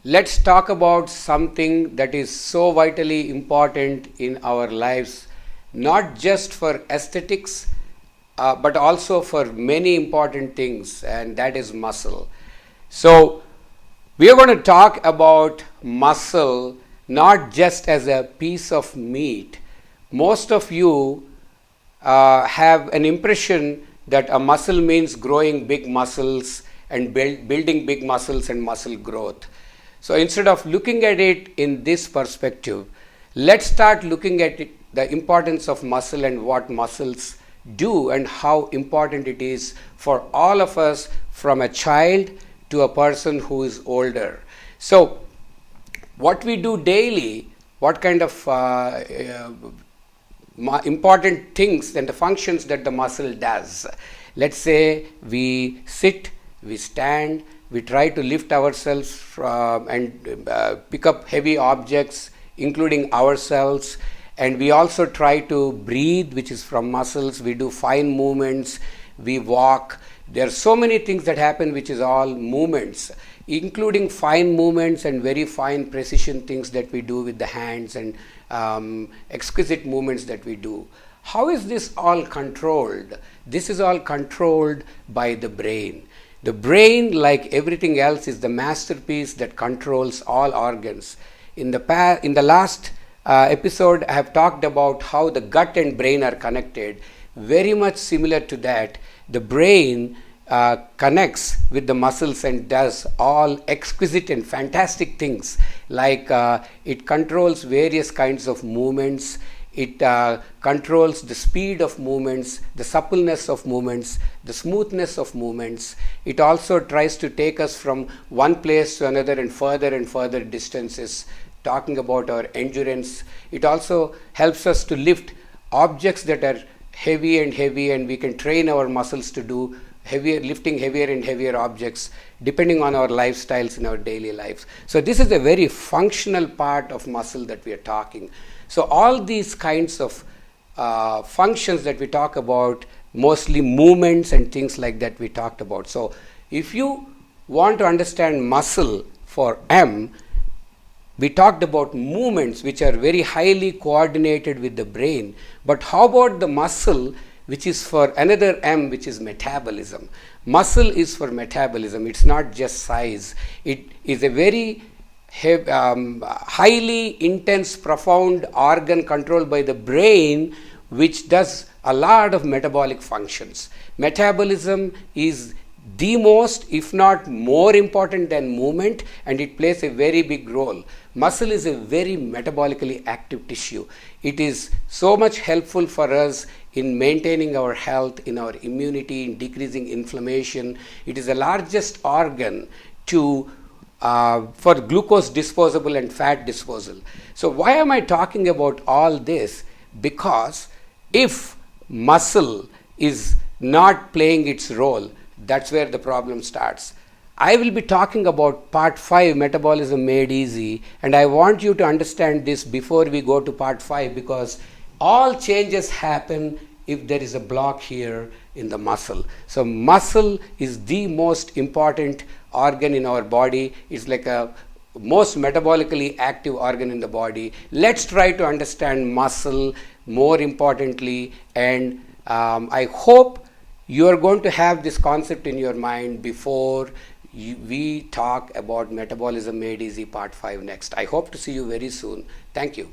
let's talk about something that is so vitally important in our lives, not just for aesthetics, but also for many important things, and that is muscle. So, we are going to talk about muscle not just as a piece of meat. Most of you have an impression that a muscle means growing big muscles and building big muscles and muscle growth. So instead of looking at it in this perspective, let's start looking at it, the importance of muscle and what muscles do and how important it is for all of us, from a child to a person who is older. So what we do daily, what kind of important things and the functions that the muscle does. Let's say we sit, we stand, we try to lift ourselves from and pick up heavy objects, including ourselves, and we also try to breathe, which is from muscles. We do fine movements, we walk. There are so many things that happen which is all movements, including fine movements and very fine precision things that we do with the hands and exquisite movements that we do. How is this all controlled? This is all controlled by the brain. The brain, like everything else, is the masterpiece that controls all organs. In the last episode, I have talked about how the gut and brain are connected. Very much similar to that, the brain connects with the muscles and does all exquisite and fantastic things, like it controls various kinds of movements. It controls the speed of movements, the suppleness of movements, the smoothness of movements. It also tries to take us from one place to another and further distances, talking about our endurance. It also helps us to lift objects that are heavy, and we can train our muscles to do lifting heavier and heavier objects depending on our lifestyles in our daily lives. So this is a very functional part of muscle that we are talking. So all these kinds of functions that we talk about, mostly movements and things like that we talked about. So if you want to understand muscle for M, we talked about movements which are very highly coordinated with the brain. But how about the muscle, which is for another M, which is metabolism? Muscle is for metabolism. It's not just size. It is a very highly intense, profound organ controlled by the brain, which does a lot of metabolic functions. Metabolism is the most, if not more important than movement, and it plays a very big role. Muscle is a very metabolically active tissue. It is so much helpful for us in maintaining our health, in our immunity, in decreasing inflammation. It is the largest organ for glucose disposal and fat disposal. So why am I talking about all this? Because if muscle is not playing its role, that's where the problem starts. I will be talking about part 5, Metabolism Made Easy, and I want you to understand this before we go to part 5, because all changes happen if there is a block here in the muscle. So muscle is the most important organ in our body. It's like a most metabolically active organ in the body. Let's try to understand muscle more importantly, and I hope you are going to have this concept in your mind before we talk about Metabolism Made Easy part 5 next. I hope to see you very soon. Thank you.